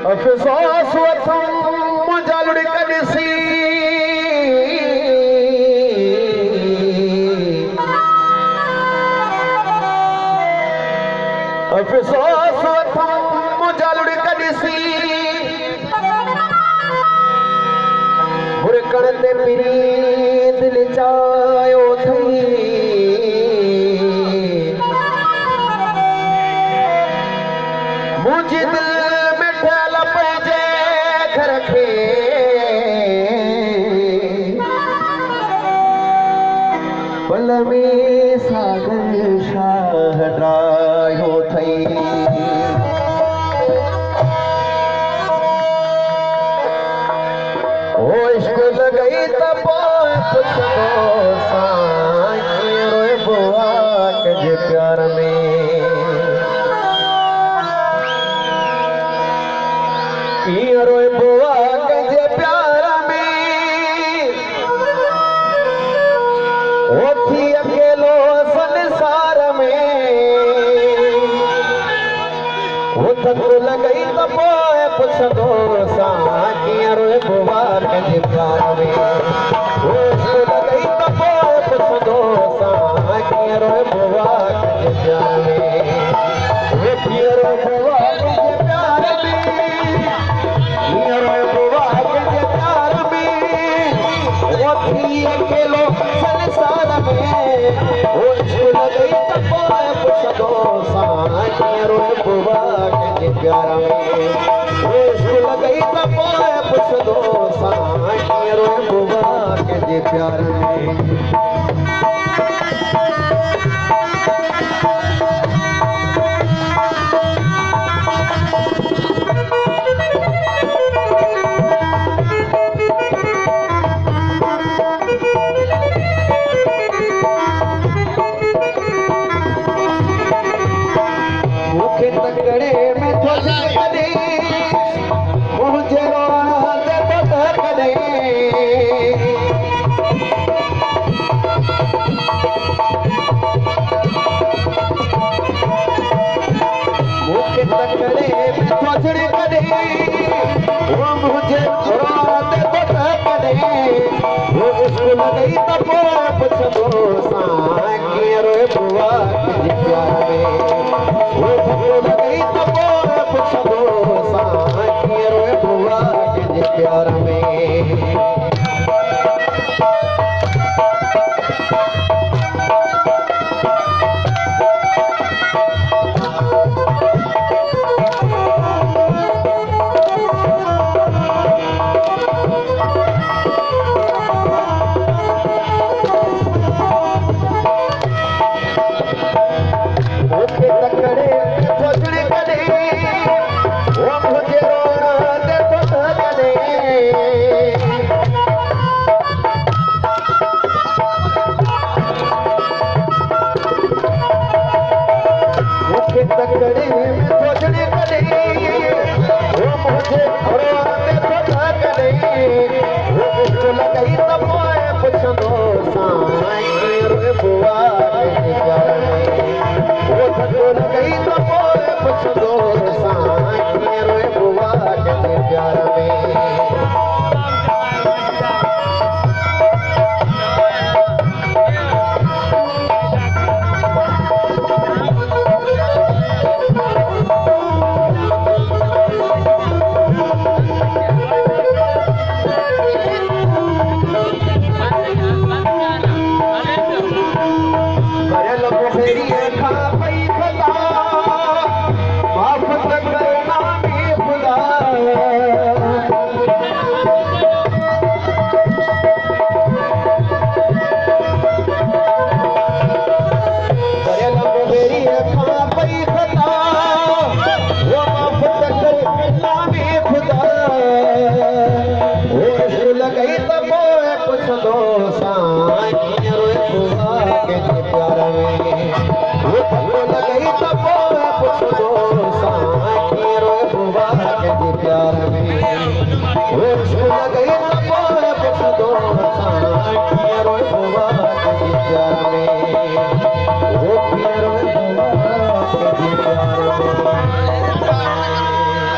अफ़सोस वठूं जालुड़ी कॾिसी अफ़सोस वठूं जालुड़ी कॾिसी बुरकण ते पिरी दिल चायो थई मुझे दिल में ठहल पैजे घर खे पल में सागर शाह ड्रायो थई ओ इश्क लगई त पोइ पुछंदो सां कीअं रोइबो आहे कंहिंजे प्यार में कीअं रोइबो आहे कंहिंजे प्यार में ओ थी अकेलो संसार में ओ धक लॻई त पोइ पुछंदो सां कीअं रोइबो आहे कंहिंजे प्यार में ओ इश्क लॻई त पोइ पुछंदो सां कीअं रोइबो आहे कंहिंजे प्यार में ओ कीअं रोइबो आहे कंहिंजे प्यार में अकेलो संसार में ओ इश्क लॻई त पोइ पुछंदो सां कीअं रोइबो आहे कंहिंजे प्यार में ओ इश्क लॻई त पोइ पुछंदो सां कीअं रोइबो आहे कंहिंजे प्यार में तकड़े में तो कदे मुझे रोना दे तो कदे मुझे तकड़े में तो कदे वो मुझे रोना दे तो कदे वो इश्क लॻई त पोइ पुछंदो सां कीअं रोइबो आहे कंहिंजे प्यार में वो धक लॻई त पोइ पुछंदो सां कीअं रोइबो आहे कंहिंजे प्यार में तकड़े सोचने कदे वो मुझे